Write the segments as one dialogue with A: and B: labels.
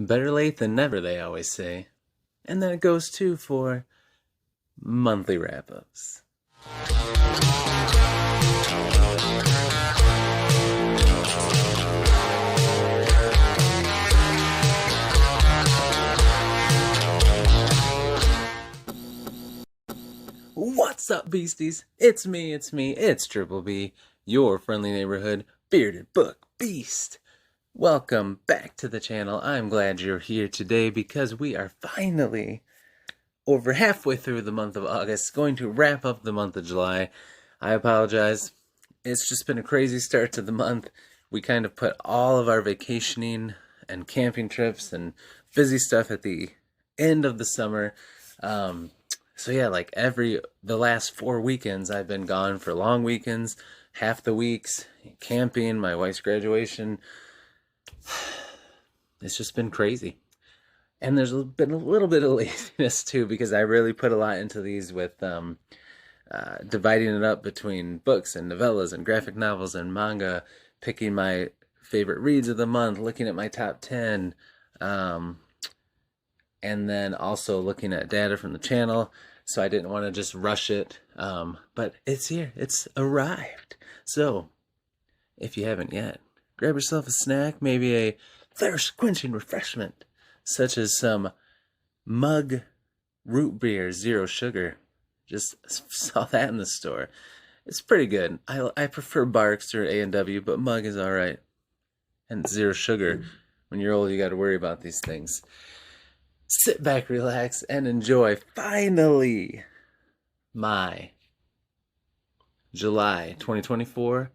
A: Better late than never, they always say. And that goes too for monthly wrap-ups. What's up, beasties? It's me, it's Triple B, your friendly neighborhood bearded book beast. Welcome back to the channel. I'm glad you're here today because we are finally over halfway through the month of August, going to wrap up the month of July. I apologize. It's just been a crazy start to the month. We kind of put all of our vacationing and camping trips and busy stuff at the end of the summer. So yeah, like the last 4 weekends, I've been gone for long weekends, half the weeks, camping, my wife's graduation. It's just been crazy. And there's been a little bit of laziness too, because I really put a lot into these with dividing it up between books and novellas and graphic novels and manga, picking my favorite reads of the month, looking at my top 10, and then also looking at data from the channel. So I didn't want to just rush it, but it's here, it's arrived. So if you haven't yet, grab yourself a snack, maybe a thirst-quenching refreshment, such as some Mug root beer, 0 sugar. Just saw that in the store. It's pretty good. I prefer Barks or A&W, but Mug is alright. And 0 sugar. When you're old, you got to worry about these things. Sit back, relax, and enjoy, finally, my July 2024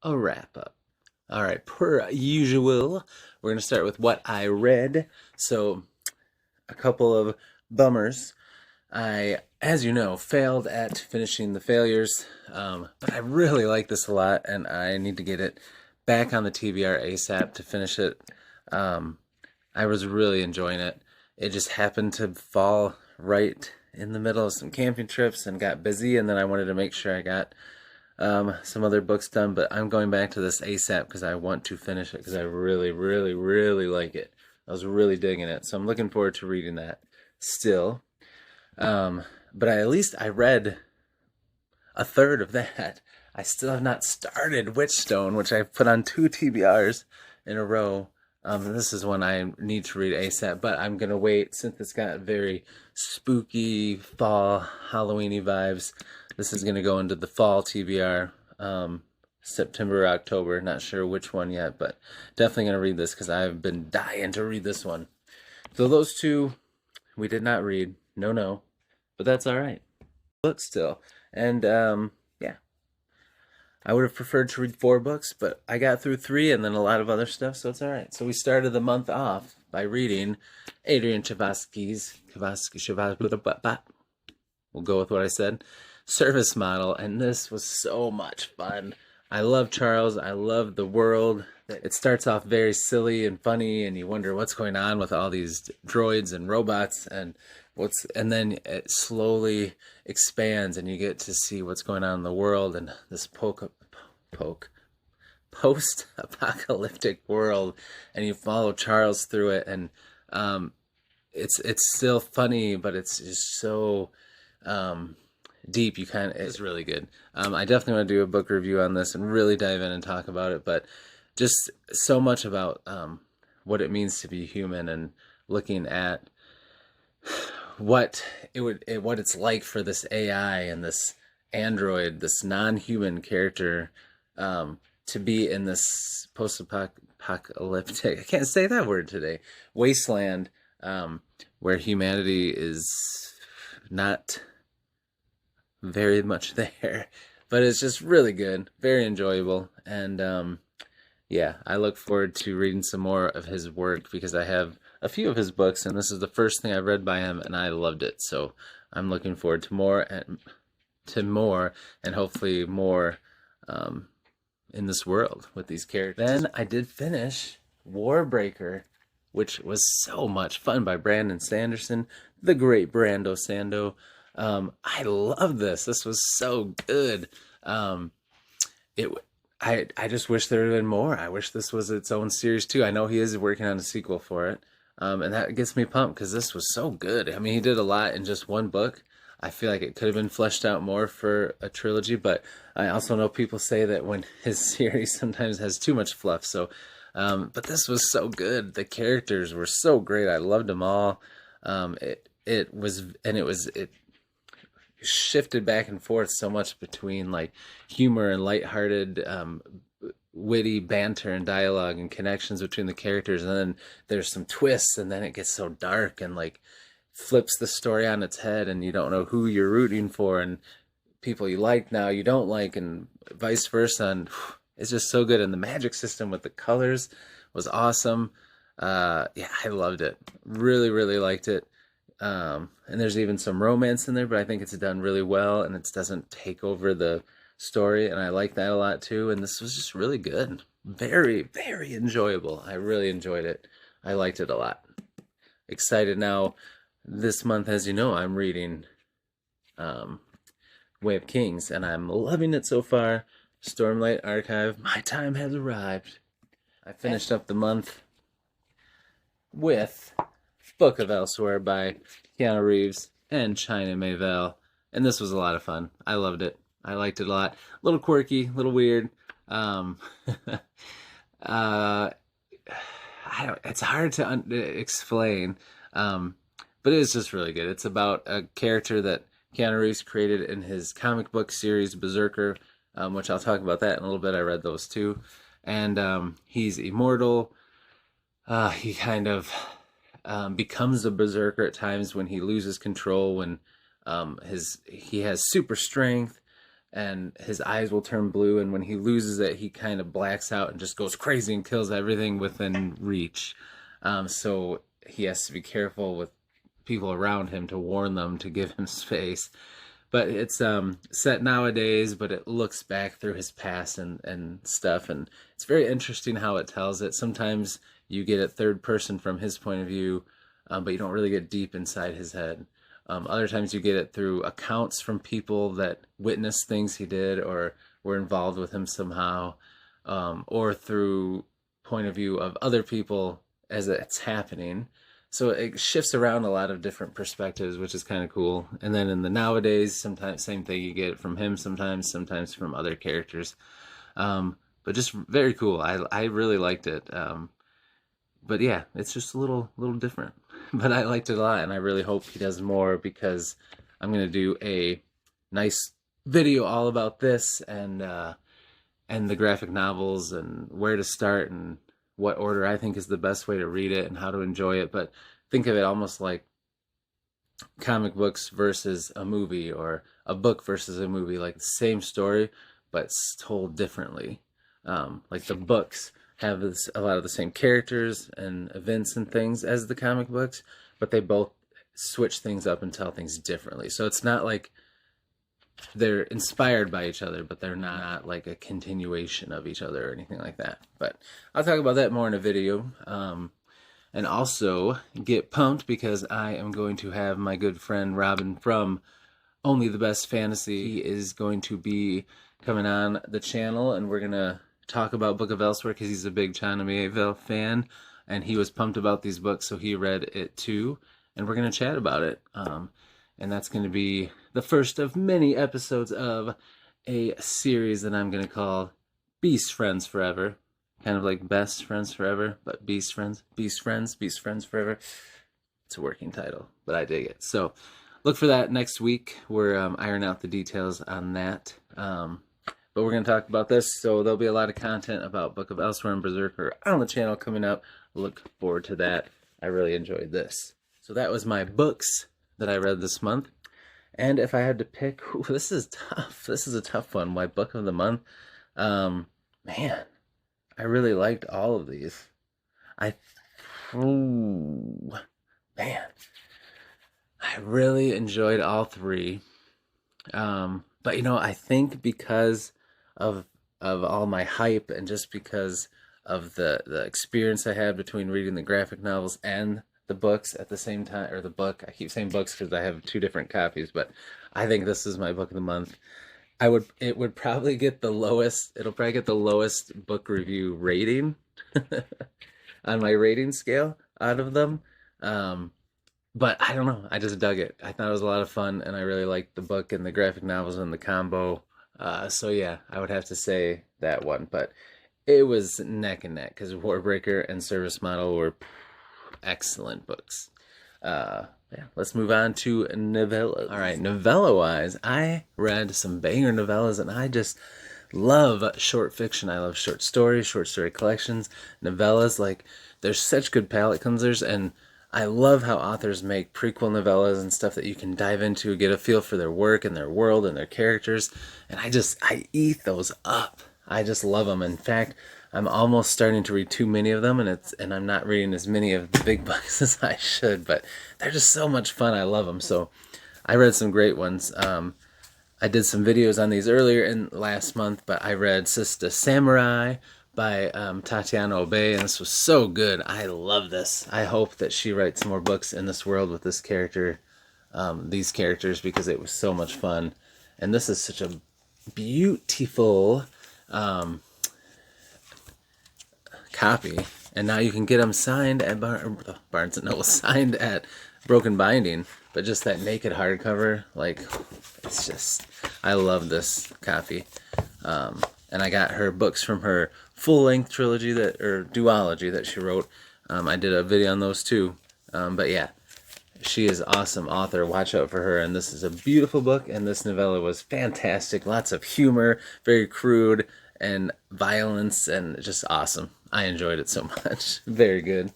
A: a wrap-up. Alright, per usual, we're going to start with what I read. So, a couple of bummers. I, as you know, failed at finishing The Failures, but I really like this a lot, and I need to get it back on the TBR ASAP to finish it. I was really enjoying it. It just happened to fall right in the middle of some camping trips and got busy, and then I wanted to make sure I got some other books done, but I'm going back to this ASAP because I want to finish it because I really, really, really like it. I was really digging it, so I'm looking forward to reading that still. But at least I read a third of that. I still have not started Witchstone, which I've put on 2 TBRs in a row. This is one I need to read ASAP, but I'm going to wait since it's got very spooky, fall, Halloween-y vibes. This is going to go into the fall TBR, September or October. Not sure which one yet, but definitely going to read this because I've been dying to read this one. So those 2 we did not read. No. But that's alright. Book still. And, yeah. I would have preferred to read 4 books, but I got through 3 and then a lot of other stuff, so it's alright. So we started the month off by reading Adrian Chavaski's, we'll go with what I said, Service Model, and this was so much fun. I love Charles, I love the world. It starts off very silly and funny, and you wonder what's going on with all these droids and robots, and then it slowly expands, and you get to see what's going on in the world and this post-apocalyptic world, and you follow Charles through it, and it's still funny, but it's just so deep. It's really good. I definitely want to do a book review on this and really dive in and talk about it, but just so much about what it means to be human and looking at what it's like for this AI and this android, this non-human character, to be in this post-apocalyptic, I can't say that word today, wasteland, where humanity is not very much there, but it's just really good, very enjoyable, and yeah, I look forward to reading some more of his work because I have a few of his books, and this is the first thing I've read by him, and I loved it. So I'm looking forward to more, and hopefully more in this world with these characters. Then I did finish Warbreaker, which was so much fun, by Brandon Sanderson, the great Brando Sando. I love this. This was so good. I just wish there had been more. I wish this was its own series too. I know he is working on a sequel for it. And that gets me pumped because this was so good. I mean, he did a lot in just one book. I feel like it could have been fleshed out more for a trilogy, but I also know people say that when his series sometimes has too much fluff. So, but this was so good. The characters were so great. I loved them all. It shifted back and forth so much between like humor and lighthearted, witty banter and dialogue and connections between the characters, and then there's some twists, and then it gets so dark and like flips the story on its head, and you don't know who you're rooting for, and people you like now you don't like, and vice versa. And it's just so good. And the magic system with the colors was awesome. Yeah, I loved it. Really liked it. And there's even some romance in there, but I think it's done really well, and it doesn't take over the story, and I like that a lot too. And this was just really good. Very enjoyable. I really enjoyed it. I liked it a lot. Excited now. This month, as you know, I'm reading Way of Kings, and I'm loving it so far. Stormlight Archive, my time has arrived. I finished up the month with Book of Elsewhere by Keanu Reeves and China Mayvelle, and this was a lot of fun. I loved it. I liked it a lot. A little quirky, a little weird. It's hard to explain, but it is just really good. It's about a character that Keanu Reeves created in his comic book series Berserker, which I'll talk about that in a little bit. I read those too. And he's immortal. He kind of becomes a berserker at times when he loses control, when he has super strength, and his eyes will turn blue, and when he loses it, he kind of blacks out and just goes crazy and kills everything within reach. So he has to be careful with people around him to warn them, to give him space. But it's set nowadays, but it looks back through his past and stuff, and it's very interesting how it tells it. Sometimes you get it third person from his point of view, but you don't really get deep inside his head. Other times you get it through accounts from people that witnessed things he did or were involved with him somehow, or through point of view of other people as it's happening. So it shifts around a lot of different perspectives, which is kind of cool. And then in the nowadays, sometimes same thing, you get it from him sometimes from other characters. But just very cool. I really liked it. But yeah, it's just a little different. But I liked it a lot, and I really hope he does more, because I'm going to do a nice video all about this and the graphic novels and where to start and what order I think is the best way to read it and how to enjoy it. But think of it almost like comic books versus a movie, or a book versus a movie, like the same story, but told differently. Like the books have a lot of the same characters and events and things as the comic books, but they both switch things up and tell things differently. So it's not like they're inspired by each other, but they're not like a continuation of each other or anything like that. But I'll talk about that more in a video. And also get pumped because I am going to have my good friend Robin from Only the Best Fantasy. He is going to be coming on the channel, and we're going to talk about Book of Elsewhere because he's a big China Mayvelle fan, and he was pumped about these books, so he read it too, and we're going to chat about it. And that's going to be the first of many episodes of a series that I'm going to call Beast Friends Forever. Kind of like Best Friends Forever, but Beast Friends Forever. It's a working title, but I dig it. So look for that next week. We're ironing out the details on that. But we're going to talk about this, so there'll be a lot of content about Book of Elsewhere and Berserker on the channel coming up. Look forward to that. I really enjoyed this. So that was my books that I read this month. And if I had to pick, this is tough. This is a tough one. My book of the month. Man, I really liked all of these. Man, I really enjoyed all three. But you know, I think because of all my hype, and just because of the experience I had between reading the graphic novels and the books at the same time, or the book, I keep saying books because I have two different copies, but I think this is my book of the month. It would probably get the lowest, it'll probably get the lowest book review rating on my rating scale. out of them. But I don't know, I just dug it. I thought it was a lot of fun, and I really liked the book and the graphic novels and the combo. So yeah, I would have to say that one. But it was neck and neck because Warbreaker and Service Model were excellent books. Yeah, let's move on to novellas. All right, novella-wise, I read some banger novellas, and I just love short fiction. I love short story collections, novellas. Like, there's such good palate cleansers, and I love how authors make prequel novellas and stuff that you can dive into, get a feel for their work and their world and their characters, and I eat those up. I just love them. In fact, I'm almost starting to read too many of them, and I'm not reading as many of the big books as I should, but they're just so much fun. I love them. So I read some great ones. I did some videos on these earlier in last month, but I read Sister Samurai by Tatiana Obey, and this was so good. I love this. I hope that she writes more books in this world with this character, these characters, because it was so much fun. And this is such a beautiful copy, and now you can get them signed at Barnes & Noble, signed at Broken Binding. But just that naked hardcover, like, it's just, I love this copy. And I got her books from her full-length trilogy or duology that she wrote. I did a video on those too. But yeah, she is an awesome author. Watch out for her. And this is a beautiful book, and this novella was fantastic. Lots of humor, very crude, and violence, and just awesome. I enjoyed it so much. Very good.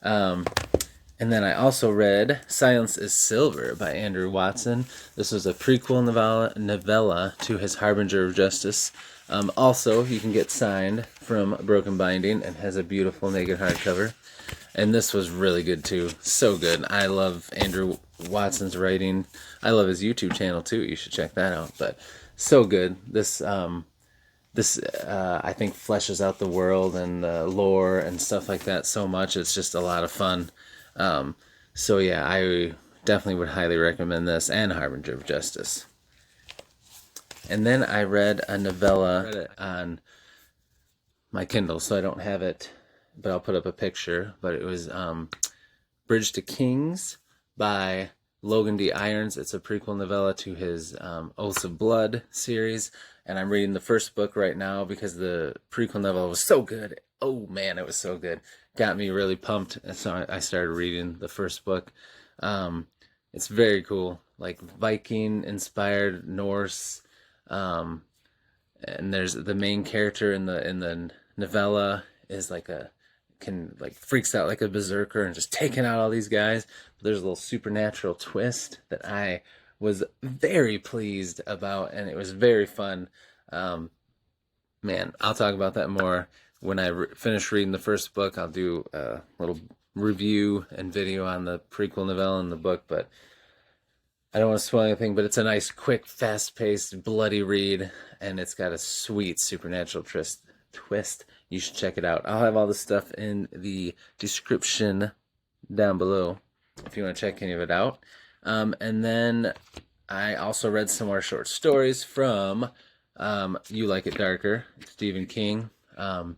A: And then I also read Silence is Silver by Andrew Watson. This was a prequel novella to his Harbinger of Justice. Also, you can get signed from Broken Binding, and has a beautiful naked hardcover. And this was really good too. So good. I love Andrew Watson's writing. I love his YouTube channel too. You should check that out. But so good. This I think fleshes out the world and the lore and stuff like that so much. It's just a lot of fun. So yeah, I definitely would highly recommend this and Harbinger of Justice. And then I read a novella on my Kindle, so I don't have it, but I'll put up a picture. But it was Bridge to Kings by Logan D. Irons. It's a prequel novella to his Oaths of Blood series, and I'm reading the first book right now because the prequel novella was so good. Oh man, it was so good. Got me really pumped, and so I started reading the first book. It's very cool, like Viking-inspired Norse, and there's the main character in the novella is freaks out like a berserker and just taking out all these guys. But there's a little supernatural twist that I was very pleased about, and it was very fun. Man, I'll talk about that more when I finish reading the first book. I'll do a little review and video on the prequel novella and the book, but I don't want to spoil anything. But it's a nice, quick, fast-paced, bloody read, and it's got a sweet supernatural twist. You should check it out. I'll have all the stuff in the description down below if you want to check any of it out. And then I also read some more short stories from You Like It Darker, Stephen King. That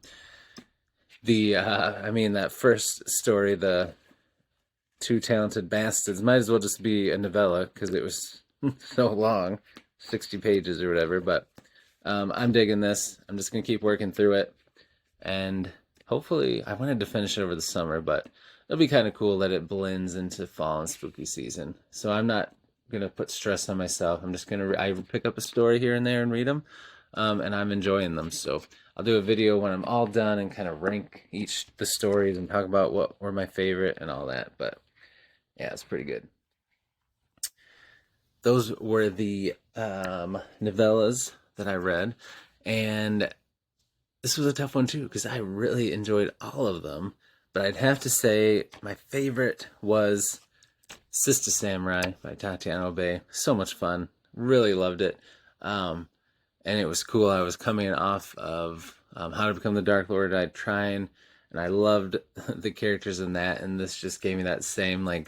A: first story, The Two Talented Bastards, might as well just be a novella because it was so long, 60 pages or whatever. But I'm digging this. I'm just going to keep working through it. And hopefully, I wanted to finish it over the summer, but it'll be kind of cool that it blends into fall and spooky season. So I'm not going to put stress on myself. I'm just going to I pick up a story here and there and read them, and I'm enjoying them. So I'll do a video when I'm all done and kind of rank the stories and talk about what were my favorite and all that. But yeah, it's pretty good. Those were the novellas that I read, and this was a tough one too because I really enjoyed all of them. But I'd have to say my favorite was Sister Samurai by Tatiana Obey. So much fun. Really loved it. And it was cool. I was coming off of How to Become the Dark Lord. I'd trying, and I loved the characters in that. And this just gave me that same, I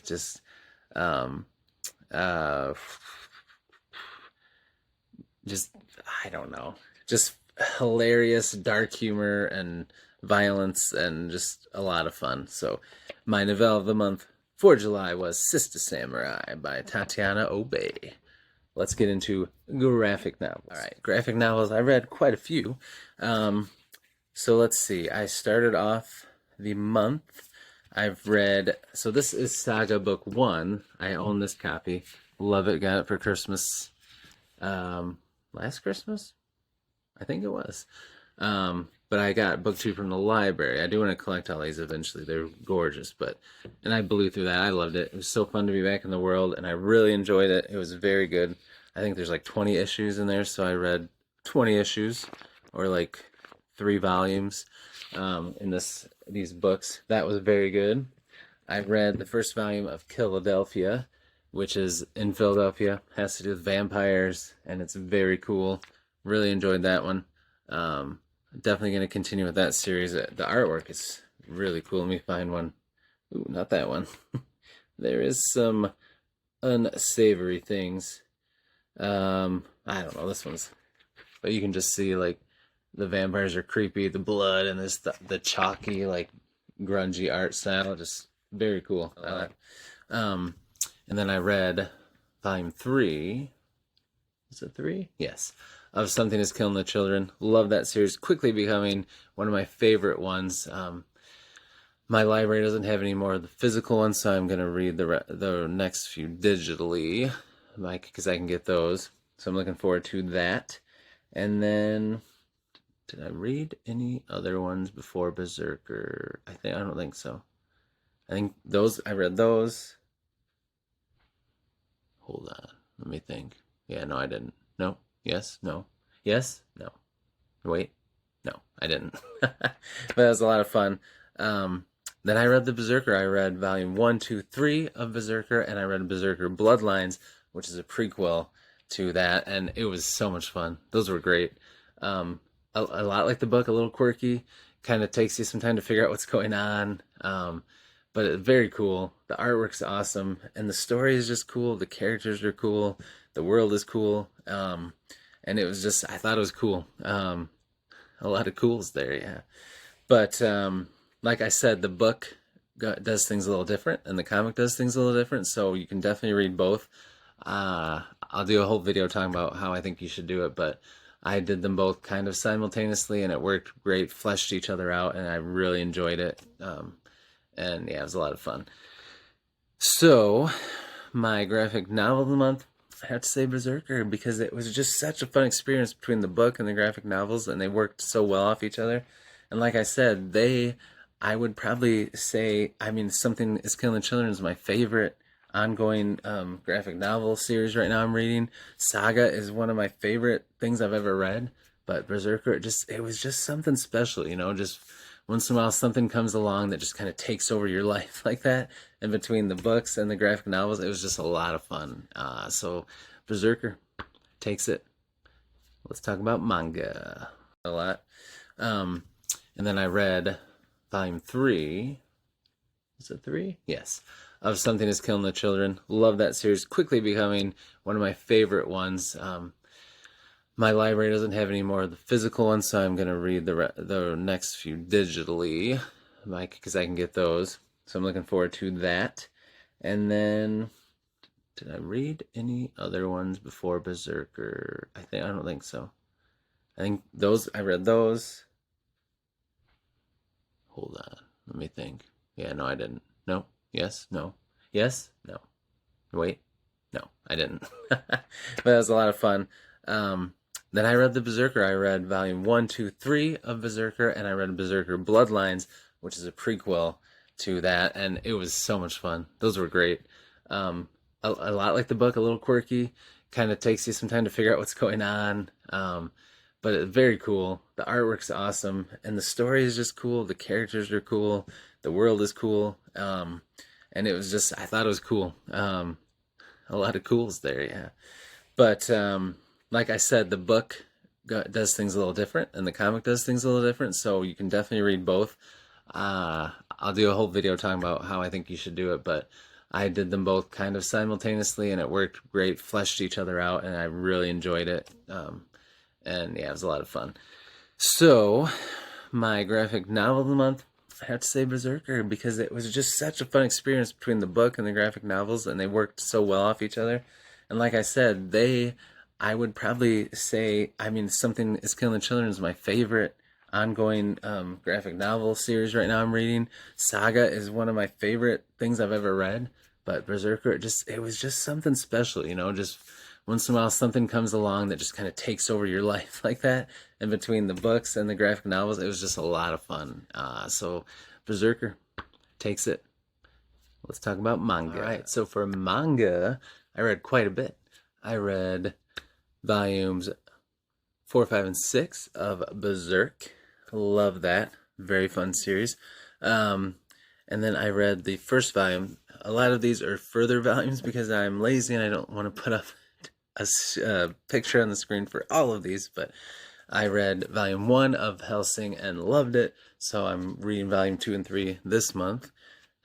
A: don't know, just hilarious dark humor and violence and just a lot of fun. So My novella of the month for July was Sister Samurai by Tatiana Obey. Let's get into graphic novels. All right, graphic novels. I read quite a few. So let's see. I started off the month. I've read, so this is Saga Book 1. I own this copy. Love it. Got it for Christmas. Last Christmas? I think it was. But I got Booktube from the library. I do want to collect all these eventually. They're gorgeous, and I blew through that. I loved it. It was so fun to be back in the world, and I really enjoyed it. It was very good. I think there's like 20 issues in there, so I read 20 issues, or like 3 volumes, in these books. That was very good. I read the first volume of Philadelphia, which is in Philadelphia, has to do with vampires, and it's very cool. Really enjoyed that one. Definitely going to continue with that series. The artwork is really cool. Let me find one. Ooh, not that one. There is some unsavory things. I don't know, this one's, but you can just see like the vampires are creepy, the blood, and the chalky, like grungy art style, just very cool. And then I read volume 3. Is it 3? Yes. Of Something is Killing the Children. Love that series. Quickly becoming one of my favorite ones. My library doesn't have any more of the physical ones, so I'm going to read the next few digitally, because I can get those. So I'm looking forward to that. And then, did I read any other ones before Berserker? I don't think so. I think I read those. Hold on. Let me think. Yeah, no, I didn't. No. Yes, no. Yes, no. Wait, no, I didn't. But that was a lot of fun. Then I read the Berserker. I read volume 1, 2, 3 of Berserker, and I read Berserker Bloodlines, which is a prequel to that, and it was so much fun. Those were great. A lot like the book, a little quirky. Kind of takes you some time to figure out what's going on. But it's very cool. The artwork's awesome, and the story is just cool. The characters are cool. The world is cool. And it was just, I thought it was cool. A lot of cools there, yeah. But like I said, the book does things a little different, and the comic does things a little different, so you can definitely read both. I'll do a whole video talking about how I think you should do it, but I did them both kind of simultaneously, and it worked great, fleshed each other out, and I really enjoyed it. And yeah, it was a lot of fun. So, my graphic novel of the month, I have to say Berserker, because it was just such a fun experience between the book and the graphic novels, and they worked so well off each other. And like I said, I would probably say, Something is Killing the Children is my favorite ongoing graphic novel series right now I'm reading. Saga is one of my favorite things I've ever read, but Berserker, it was just something special, just once in a while something comes along that just kind of takes over your life like that. And between the books and the graphic novels, it was just a lot of fun. So Berserker takes it. Let's talk about manga a lot. And then I read volume 3. Is it 3? Yes. Of Something is Killing the Children. Love that series. Quickly becoming one of my favorite ones. My library doesn't have any more of the physical ones, so I'm going to read the next few digitally, because I can get those. So I'm looking forward to that. And then, did I read any other ones before Berserker? I don't think so. I read those. Hold on. Let me think. Yeah, no, I didn't. No. Yes, no. Yes, no. Wait. No, I didn't. But that was a lot of fun. Then I read the Berserker. I read volume 1, 2, 3 of Berserker, and I read Berserker Bloodlines, which is a prequel to that, and it was so much fun. Those were great. A lot like the book, a little quirky. Kind of takes you some time to figure out what's going on. But it's very cool. The artwork's awesome, and the story is just cool. The characters are cool. The world is cool. And it was just, I thought it was cool. A lot of cools there, yeah. But like I said, the book does things a little different, and the comic does things a little different, so you can definitely read both. I'll do a whole video talking about how I think you should do it, but I did them both kind of simultaneously, and it worked great, fleshed each other out, and I really enjoyed it. And yeah, it was a lot of fun. So, my graphic novel of the month, I have to say Berserker, because it was just such a fun experience between the book and the graphic novels, and they worked so well off each other. And like I said, I would probably say, I mean, Something is Killing Children is my favorite ongoing graphic novel series right now I'm reading. Saga is one of my favorite things I've ever read, but Berserker, it was just something special, just once in a while something comes along that just kind of takes over your life like that. And between the books and the graphic novels, it was just a lot of fun. So Berserker takes it. Let's talk about manga. All right, so for manga, I read quite a bit. I read volumes 4, 5, and 6 of Berserk. Love that. Very fun series. And then I read the first volume. A lot of these are further volumes because I'm lazy and I don't want to put up a picture on the screen for all of these, but I read volume 1 of Hellsing and loved it, so I'm reading volume 2 and 3 this month.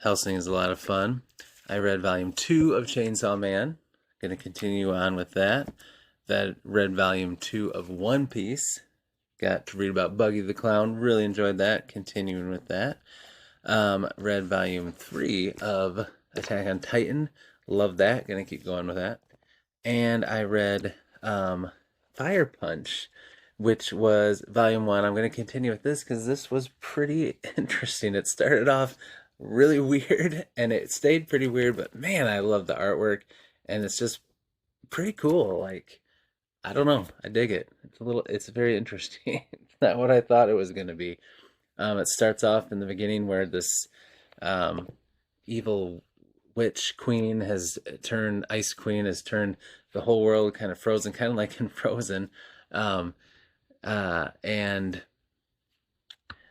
A: Hellsing is a lot of fun. I read volume 2 of Chainsaw Man. Going to continue on with that. Read volume 2 of One Piece. Got to read about Buggy the Clown. Really enjoyed that. Continuing with that. Read volume 3 of Attack on Titan. Love that. Going to keep going with that. And I read Fire Punch, which was volume 1. I'm going to continue with this because this was pretty interesting. It started off really weird and it stayed pretty weird, but man, I love the artwork and it's just pretty cool. Like, I don't know, I dig it. It's very interesting. It's not what I thought it was going to be. It starts off in the beginning where this evil witch queen Ice Queen has turned the whole world kind of frozen, kind of like in Frozen. And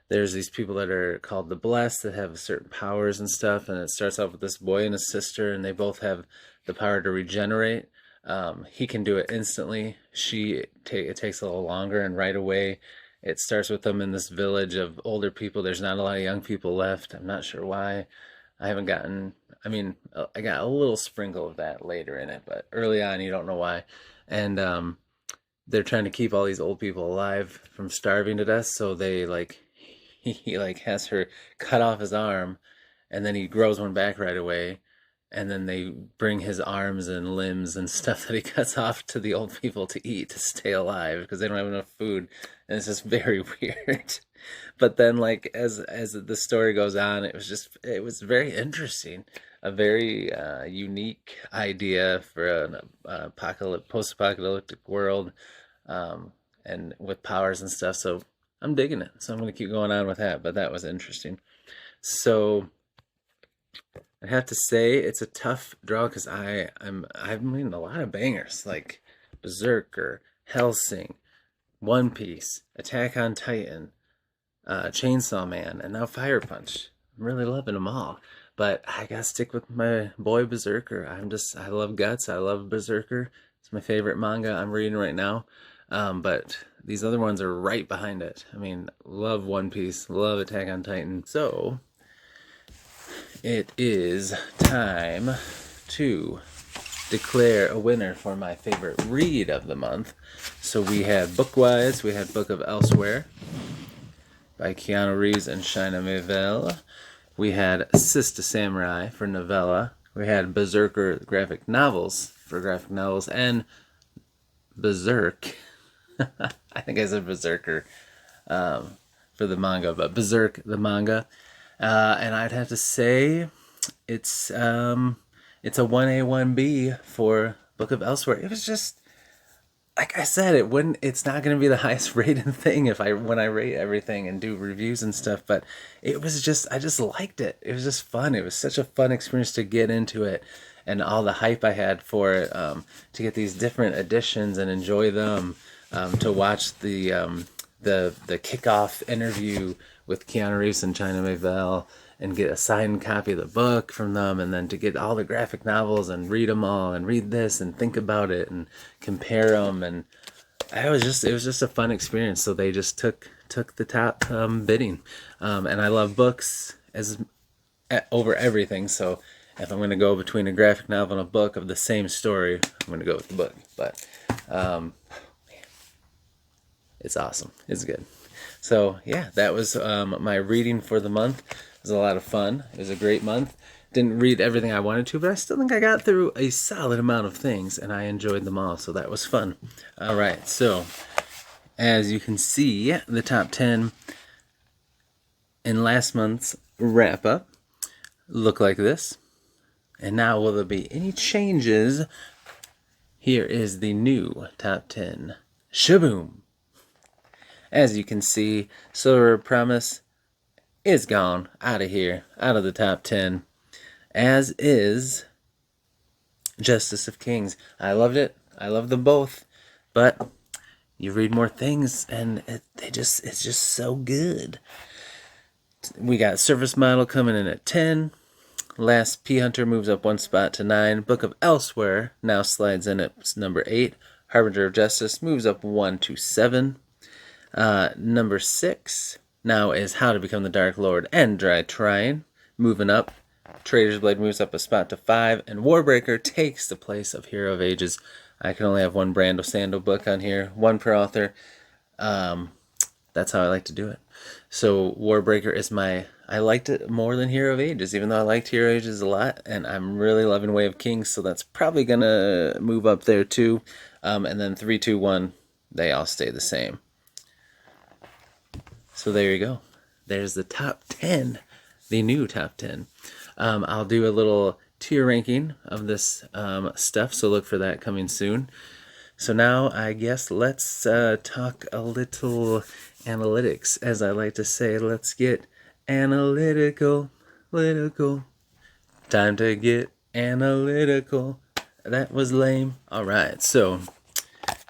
A: there's these people that are called the Blessed that have certain powers and stuff, and it starts off with this boy and his sister, and they both have the power to regenerate. He can do it instantly. It takes a little longer, and right away it starts with them in this village of older people. There's not a lot of young people left. I'm not sure why. I got a little sprinkle of that later in it, but early on you don't know why. And they're trying to keep all these old people alive from starving to death, so he has her cut off his arm, and then he grows one back right away, and then they bring his arms and limbs and stuff that he cuts off to the old people to eat to stay alive because they don't have enough food, and it's just very weird. But then, like, as the story goes on, it was very interesting, a very unique idea for an post-apocalyptic world, and with powers and stuff. So I'm digging it. So I'm going to keep going on with that. But that was interesting. So I have to say it's a tough draw because I've reading a lot of bangers like Berserker, Hellsing, One Piece, Attack on Titan, Chainsaw Man, and now Fire Punch. I'm really loving them all. But I gotta stick with my boy Berserker. I love Guts. I love Berserker. It's my favorite manga I'm reading right now. But these other ones are right behind it. I mean, love One Piece, love Attack on Titan. So it is time to declare a winner for my favorite read of the month. So we had Bookwise, we had Book of Elsewhere by Keanu Reeves and China Miéville. We had Sister Samurai for Novella. We had Berserker graphic novels for graphic novels, and Berserk. I think I said Berserker for the manga, but Berserk the manga. And I'd have to say it's a 1A 1B for Book of Elsewhere. It was just, like I said, it's not going to be the highest rated thing when I rate everything and do reviews and stuff, but it was just, I just liked it. It was just fun. It was such a fun experience to get into it, and all the hype I had for it, to get these different editions and enjoy them, to watch the kickoff interview with Keanu Reeves and China Miéville and get a signed copy of the book from them, and then to get all the graphic novels and read them all and read this and think about it and compare them, and it was just a fun experience. So they just took the top bidding, and I love books over everything. So if I'm going to go between a graphic novel and a book of the same story, I'm going to go with the book. But it's awesome. It's good. So yeah, that was my reading for the month. It was a lot of fun. It was a great month. Didn't read everything I wanted to, but I still think I got through a solid amount of things, and I enjoyed them all, so that was fun. All right, so as you can see, the top 10 in last month's wrap-up look like this. And now, will there be any changes? Here is the new top 10. Shaboom! As you can see, Silver Promise is gone, out of here, out of the top 10. As is Justice of Kings. I loved it. I love them both. But you read more things, and it's just so good. We got Surface Model coming in at 10. Last P Hunter moves up one spot to 9. Book of Elsewhere now slides in at number 8. Harbinger of Justice moves up 1 to 7. Number 6 now is How to Become the Dark Lord and Dry Trine, moving up. Trader's Blade moves up a spot to 5, and Warbreaker takes the place of Hero of Ages. I can only have one Brando Sando book on here, one per author. That's how I like to do it. So Warbreaker is I liked it more than Hero of Ages, even though I liked Hero of Ages a lot, and I'm really loving Way of Kings, so that's probably going to move up there too. And then 3, 2, 1, they all stay the same. So there you go. There's the top 10, the new top 10. I'll do a little tier ranking of this stuff, so look for that coming soon. So now I guess let's talk a little analytics, as I like to say. Let's get analytical. Time to get analytical. That was lame. All right, so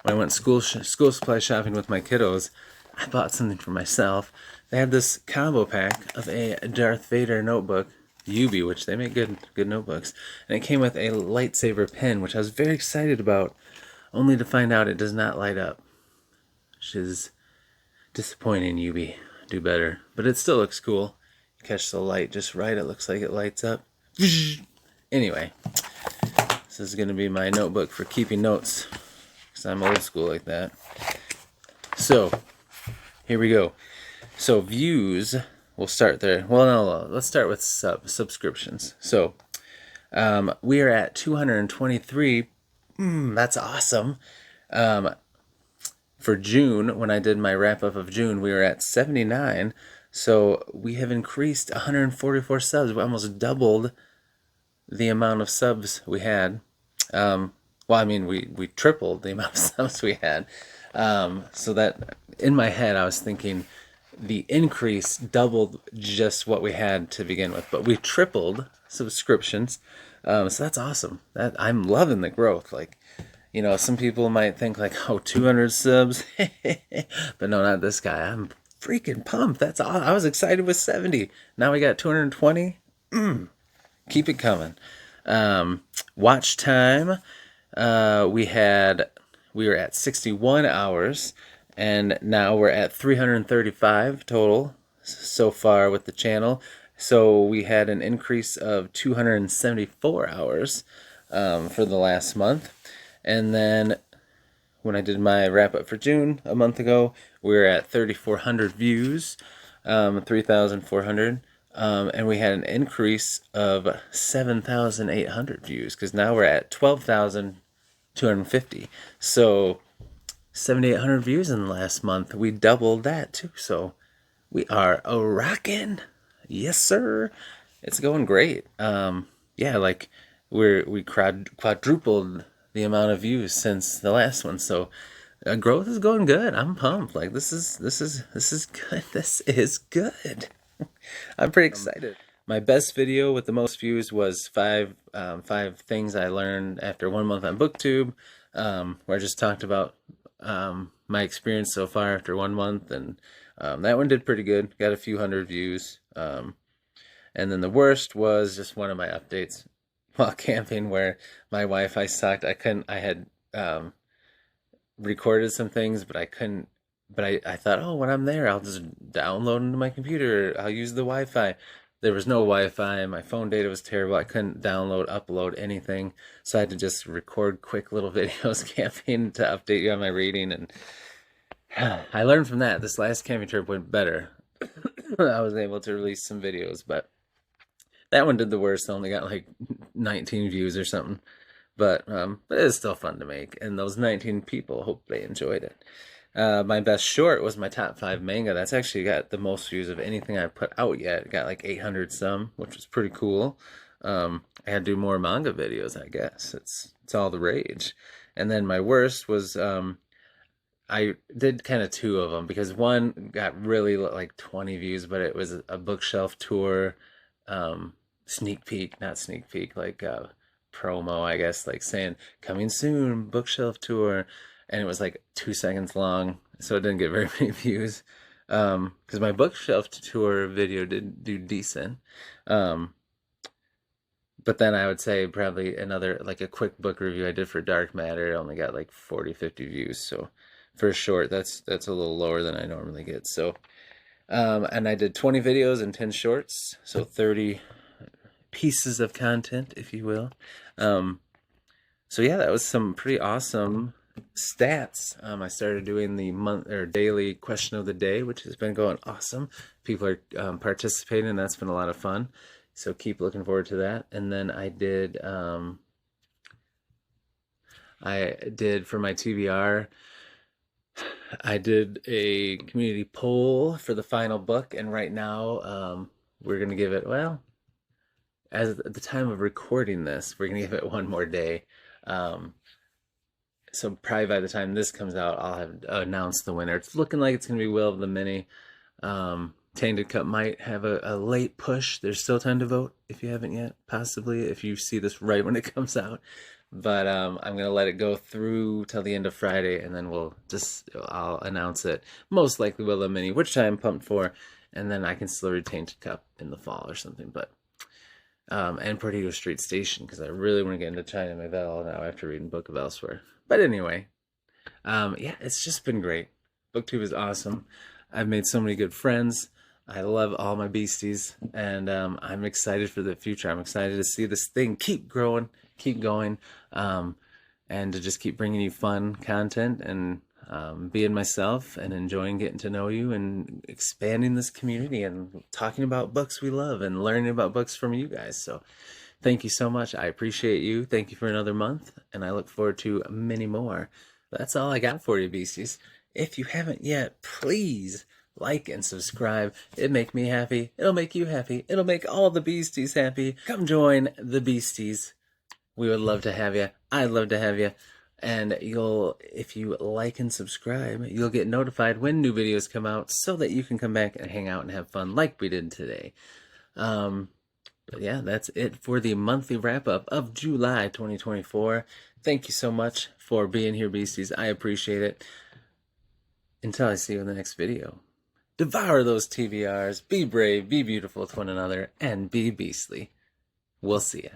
A: when I went school supply shopping with my kiddos, I bought something for myself. They had this combo pack of a Darth Vader notebook, Yubi, which they make good notebooks, and it came with a lightsaber pen, which I was very excited about, only to find out it does not light up, which is disappointing. Yubi, do better. But it still looks cool. You catch the light just right, it looks like it lights up. Anyway, this is going to be my notebook for keeping notes, because I'm old school like that. So here we go. So views, we'll start there. Well, no, let's start with subscriptions. So we are at 223. That's awesome. For June, when I did my wrap-up of June, we were at 79. So we have increased 144 subs. We almost doubled the amount of subs we had. Well, I mean, we tripled the amount of subs we had. So that, in my head, I was thinking the increase doubled just what we had to begin with. But we tripled subscriptions. So that's awesome. I'm loving the growth. Like, you know, some people might think like, oh, 200 subs. But no, not this guy. I'm freaking pumped. That's all. I was excited with 70. Now we got 220. Keep it coming. Watch time. We were at 61 hours, and now we're at 335 total so far with the channel. So we had an increase of 274 hours for the last month. And then when I did my wrap-up for June a month ago, we were at 3,400 views, 3,400. And we had an increase of 7,800 views, because now we're at 12,250. So 7,800 views in the last month. We doubled that too. So we are rocking. Yes, sir. It's going great. Yeah, like we quadrupled the amount of views since the last one. So growth is going good. I'm pumped. Like this is good. This is good. I'm pretty excited. My best video with the most views was five things I learned after 1 month on BookTube, where I just talked about my experience so far after 1 month, and that one did pretty good. Got a few hundred views. And then the worst was just one of my updates while camping, where my Wi-Fi sucked. I had recorded some things, but I couldn't. But I thought, oh, when I'm there, I'll just download into my computer. I'll use the Wi-Fi. There was no Wi-Fi. My phone data was terrible. I couldn't download, upload anything. So I had to just record quick little videos camping to update you on my reading. And I learned from that. This last camping trip went better. I was able to release some videos, but that one did the worst. I only got like 19 views or something. But it was still fun to make, and those 19 people, hope they enjoyed it. My best short was my top 5 manga. That's actually got the most views of anything I've put out yet. It got like 800 some, which was pretty cool. I had to do more manga videos, I guess. It's all the rage. And then my worst was I did kind of 2 of them, because one got really like 20 views, but it was a bookshelf tour, sneak peek, not sneak peek, like promo, I guess, like saying coming soon, bookshelf tour, and it was like 2 seconds long, so it didn't get very many views, because my bookshelf tour video did do decent, but then I would say probably another, like a quick book review I did for Dark Matter, only got like 40-50 views, so for a short, that's a little lower than I normally get. So and I did 20 videos and 10 shorts, so 30 pieces of content, if you will. So yeah, that was some pretty awesome stats. I started doing the daily question of the day, which has been going awesome. People are participating, and that's been a lot of fun. So keep looking forward to that. And then I did for my TBR, I did a community poll for the final book, and right now we're gonna give it, well, as at the time of recording this, we're gonna give it one more day. So probably by the time this comes out, I'll have announced the winner. It's looking like it's gonna be Will of the Many. Tainted Cup might have a late push. There's still time to vote if you haven't yet, possibly, if you see this right when it comes out. But I'm going to let it go through till the end of Friday, and then I'll announce it. Most likely Will of the Many, which I'm pumped for, and then I can still read Tainted Cup in the fall or something. But and Perdido Street Station, because I really want to get into China Novella now after reading Book of Elsewhere. But anyway, yeah, it's just been great. Booktube is awesome. I've made so many good friends. I love all my beasties, and I'm excited for the future. I'm excited to see this thing keep growing, keep going, and to just keep bringing you fun content, and being myself, and enjoying getting to know you, and expanding this community, and talking about books we love, and learning about books from you guys. So thank you so much. I appreciate you. Thank you for another month, and I look forward to many more. That's all I got for you, beasties. If you haven't yet, please like and subscribe. It'll make me happy. It'll make you happy. It'll make all the beasties happy. Come join the beasties. We would love to have you. I'd love to have you. And if you like and subscribe, you'll get notified when new videos come out, so that you can come back and hang out and have fun like we did today. But yeah, that's it for the monthly wrap-up of July 2024. Thank you so much for being here, beasties. I appreciate it. Until I see you in the next video, devour those TBRs, be brave, be beautiful to one another, and be beastly. We'll see ya.